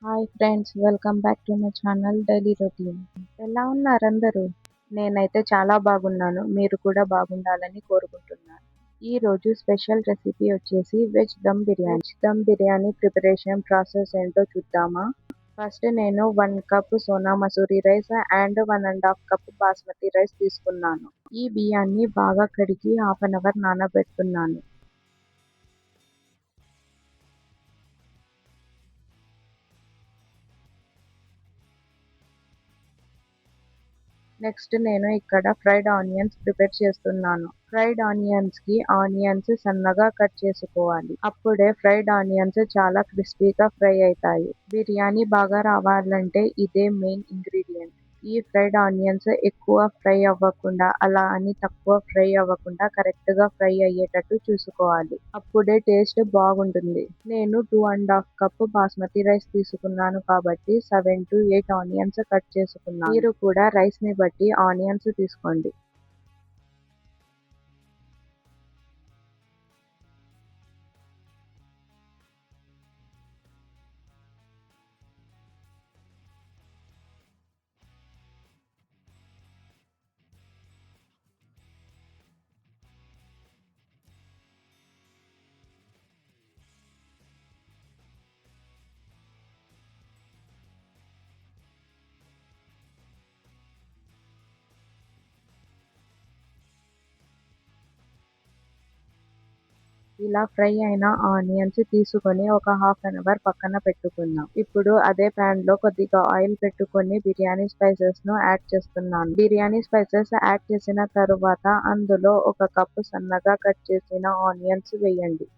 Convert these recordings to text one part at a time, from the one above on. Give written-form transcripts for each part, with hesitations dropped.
Hi friends, welcome back to my channel daily routine. ఎలా ఉన్నారు అందరూ? నేనైతే చాలా బాగున్నాను. మీరు కూడా బాగుండాలని కోరుకుంటున్నాను. ఈ రోజు స్పెషల్ రెసిపీ వచ్చేసి veg dum biryani. Dum biryani preparation process ఏంటో చూద్దామా? ఫస్ట్ నేను 1 cup Sona Masuri rice and 1½ cup basmati rice తీసుకున్నాను. ఈ బియ్యాన్ని బాగా కడిగి హాఫ్ అన్ అవర్ నానబెడుతున్నాను. నెక్స్ట్ నేను ఇక్కడ ఫ్రైడ్ ఆనియన్స్ ప్రిపేర్ చేస్తున్నాను. ఫ్రైడ్ ఆనియన్స్ కి ఆనియన్స్ సన్నగా కట్ చేసుకోవాలి. అప్పుడే ఫ్రైడ్ ఆనియన్స్ చాలా క్రిస్పీగా ఫ్రై అవుతాయి. బిర్యానీ బాగా రావాలంటే ఇదే మెయిన్ ఇంగ్రీడియంట్. ఈ ఫ్రైడ్ ఆనియన్స్ ఎక్కువ ఫ్రై అవ్వకుండా అలా అని తక్కువ ఫ్రై అవ్వకుండా కరెక్ట్ గా ఫ్రై అయ్యేటట్టు చూసుకోవాలి. అప్పుడే టేస్ట్ బాగుంటుంది. నేను 2½ కప్ బాస్మతి రైస్ తీసుకున్నాను కాబట్టి 7 to 8 ఆనియన్స్ కట్ చేసుకున్నాను. మీరు కూడా రైస్ ని బట్టి ఆనియన్స్ తీసుకోండి. ఇలా ఫ్రై అయిన ఆనియన్స్ తీసుకొని ఒక హాఫ్ అన్ అవర్ పక్కన పెట్టుకుందాం. ఇప్పుడు అదే ప్యాన్ లో కొద్దిగా ఆయిల్ పెట్టుకొని బిర్యానీ స్పైసెస్ ను యాడ్ చేస్తున్నాను. బిర్యానీ స్పైసెస్ యాడ్ చేసిన తరువాత అందులో 1 కప్పు సన్నగా కట్ చేసిన ఆనియన్స్ వేయండి.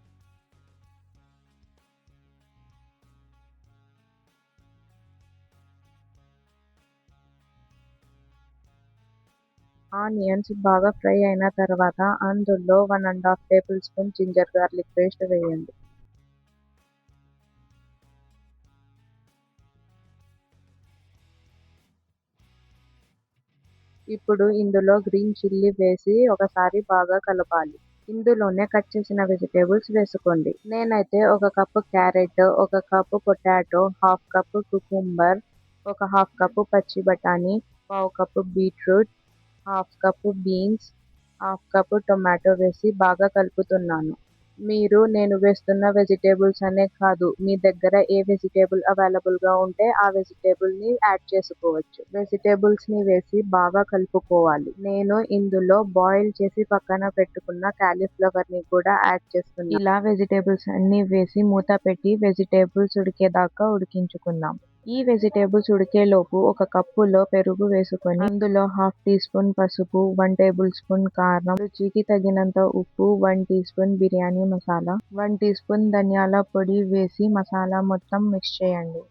ఆనియన్స్ బాగా ఫ్రై అయిన తర్వాత అందులో 1½ tablespoon ginger garlic paste వేయండి. ఇప్పుడు ఇందులో గ్రీన్ చిల్లీ వేసి ఒకసారి బాగా కలపాలి. ఇందులోనే కట్ చేసిన వెజిటేబుల్స్ వేసుకోండి. నేనైతే 1 cup carrot, 1 cup potato, half cup cucumber, ఒక హాఫ్ కప్పు పచ్చి బఠానీ, పావు cup beetroot, half cup beans, half cup tomato వేసి బాగా కలుపుతున్నాను. మీరు నేను వేస్తున్న వెజిటేబుల్స్ అనే కాదు, మీ దగ్గర ఏ వెజిటేబుల్ అవైలబుల్ గా ఉంటే ఆ వెజిటేబుల్ ని యాడ్ చేసుకోవచ్చు. వెజిటేబుల్స్ ని వేసి బాగా కలుపుకోవాలి. నేను ఇందులో బాయిల్ చేసి పక్కన పెట్టుకున్న కాలీఫ్లవర్ ని కూడా యాడ్ చేస్తున్నాను. ఇలా వెజిటేబుల్స్ అన్ని వేసి మూత పెట్టి వెజిటేబుల్స్ ఉడికేదాకా ఉడికించుకుందాం. ఈ వెజిటేబుల్స్ ఉడికేలోపు 1 కప్పులో పెరుగు వేసుకొని అందులో హాఫ్ టీ స్పూన్ పసుపు, 1 టేబుల్ స్పూన్ కారం, రుచికి తగినంత ఉప్పు, 1 teaspoon biryani masala, 1 teaspoon ధనియాల పొడి వేసి మసాలా మొత్తం మిక్స్ చేయండి.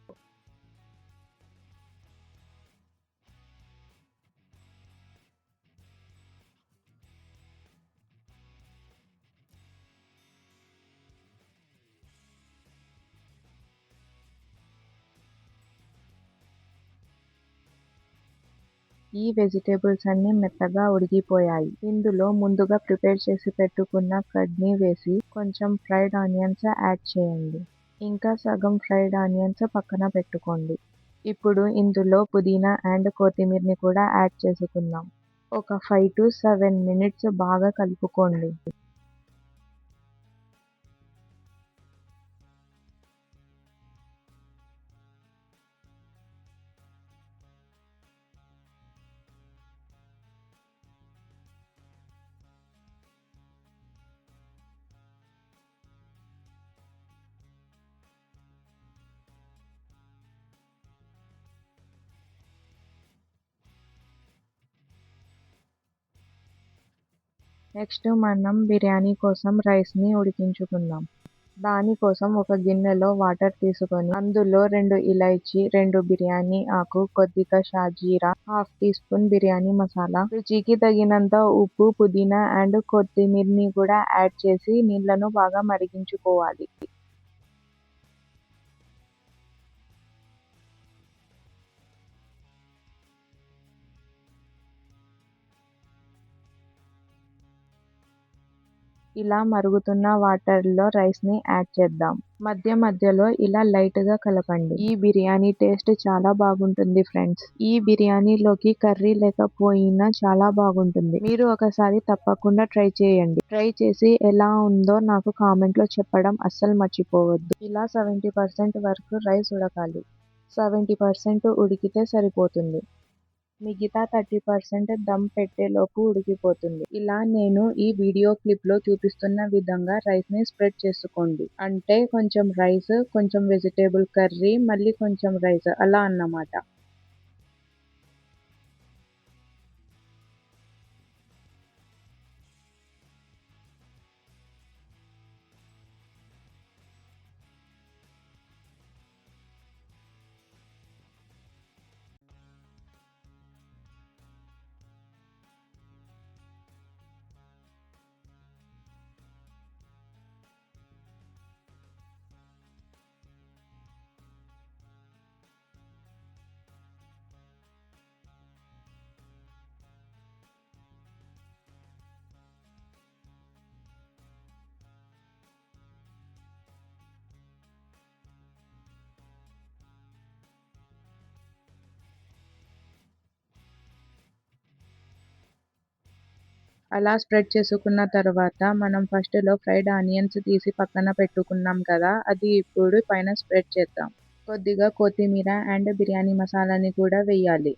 ఈ వెజిటేబుల్స్ అన్ని మెత్తగా ఉడికిపోయాయి. ఇందులో ముందుగా ప్రిపేర్ చేసి పెట్టుకున్న కర్డ్ ని వేసి కొంచెం ఫ్రైడ్ ఆనియన్స్ యాడ్ చేయండి. ఇంకా సగం ఫ్రైడ్ ఆనియన్స్ పక్కన పెట్టుకోండి. ఇప్పుడు ఇందులో పుదీనా అండ్ కొత్తిమీరని కూడా యాడ్ చేసుకుందాం. ఒక 5 to 7 మినిట్స్ బాగా కలుపుకోండి. నెక్స్ట్ మనం బిర్యానీ కోసం రైస్ ని ఉడికించుకుందాం. దానికోసం ఒక గిన్నెలో వాటర్ తీసుకొని అందులో 2 ఇలైచి, 2 బిర్యానీ ఆకు, కొద్దిగా షాజీరా, half teaspoon biryani masala, రుచికి తగినంత ఉప్పు, పుదీనా అండ్ కొత్తిమీరని కూడా యాడ్ చేసి నీళ్లను బాగా మరిగించుకోవాలి. ఇలా మరుగుతున్న వాటర్ లో రైస్ ని యాడ్ చేద్దాం. మధ్య మధ్యలో ఇలా లైట్‌గా కలపండి. ఈ బిర్యానీ టేస్ట్ చాలా బాగుంటుంది ఫ్రెండ్స్. ఈ బిర్యానీలోకి కర్రీ లేకపోయినా చాలా బాగుంటుంది. మీరు ఒకసారి తప్పకుండా ట్రై చేయండి. ట్రై చేసి ఎలా ఉందో నాకు కామెంట్‌లో చెప్పడం అస్సలు మర్చిపోవద్దు. ఇలా 70% వరకు రైస్ ఉడకాలి. 70% ఉడికితే సరిపోతుంది. మిగతా 30% దమ్ పెట్టేలోపు ఉడికిపోతుంది. ఇలా నేను ఈ వీడియో క్లిప్‌లో చూపిస్తున్న విధంగా రైస్‌ని స్ప్రెడ్ చేసుకోండి. అంటే కొంచెం రైస్, కొంచెం వెజిటబుల్ కర్రీ, మళ్ళీ కొంచెం రైస్ అలా అన్నమాట. అలా స్ప్రెడ్ చేసుకున్న తర్వాత మనం ఫస్ట్‌లో ఫ్రైడ్ ఆనియన్స్ తీసి పక్కన పెట్టుకున్నాం కదా! అది ఇప్పుడు పైన స్ప్రెడ్ చేద్దాం. కొద్దిగా కొత్తిమీర అండ్ బిర్యానీ మసాలాని కూడా వెయ్యాలి.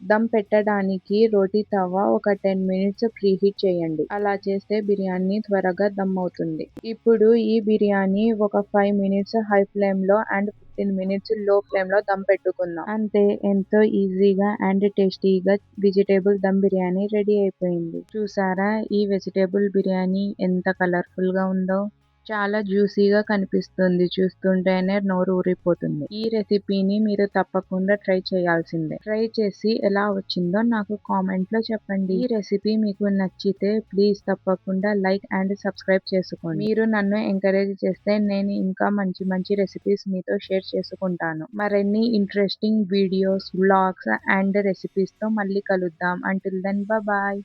దమ్ పెట్టడానికి రోటి తవా ఒక 10 మినిట్స్ ప్రీహీట్ చేయండి. అలా చేస్తే బిర్యానీ త్వరగా దమ్ అవుతుంది. ఇప్పుడు ఈ బిర్యానీ ఒక 5 మినిట్స్ హై ఫ్లేమ్‌లో అండ్ 15 మినిట్స్ లో ఫ్లేమ్‌లో దమ్ పెట్టుకుందాం. అంతే, ఎంతో ఈజీగా అండ్ టేస్టీగా వెజిటబుల్ దమ్ బిర్యానీ రెడీ అయిపోయింది. చూసారా ఈ వెజిటబుల్ బిర్యానీ ఎంత కలర్‌ఫుల్‌గా ఉందో? చాలా జ్యూసీగా కనిపిస్తుంది. చూస్తుంటేనే నోరు ఊరిపోతుంది. ఈ రెసిపీని మీరు తప్పకుండా ట్రై చేయాల్సిందే. ట్రై చేసి ఎలా వచ్చిందో నాకు కామెంట్‌లో చెప్పండి. ఈ రెసిపీ మీకు నచ్చితే ప్లీజ్ తప్పకుండా లైక్ అండ్ సబ్స్క్రైబ్ చేసుకోండి. మీరు నన్ను ఎంకరేజ్ చేస్తే నేను ఇంకా మంచి మంచి రెసిపీస్ మీతో షేర్ చేసుకుంటాను. మరిన్ని ఇంట్రెస్టింగ్ వీడియోస్, వ్లాగ్స్ అండ్ రెసిపీస్‌తో మళ్ళీ కలుద్దాం. Until then bye.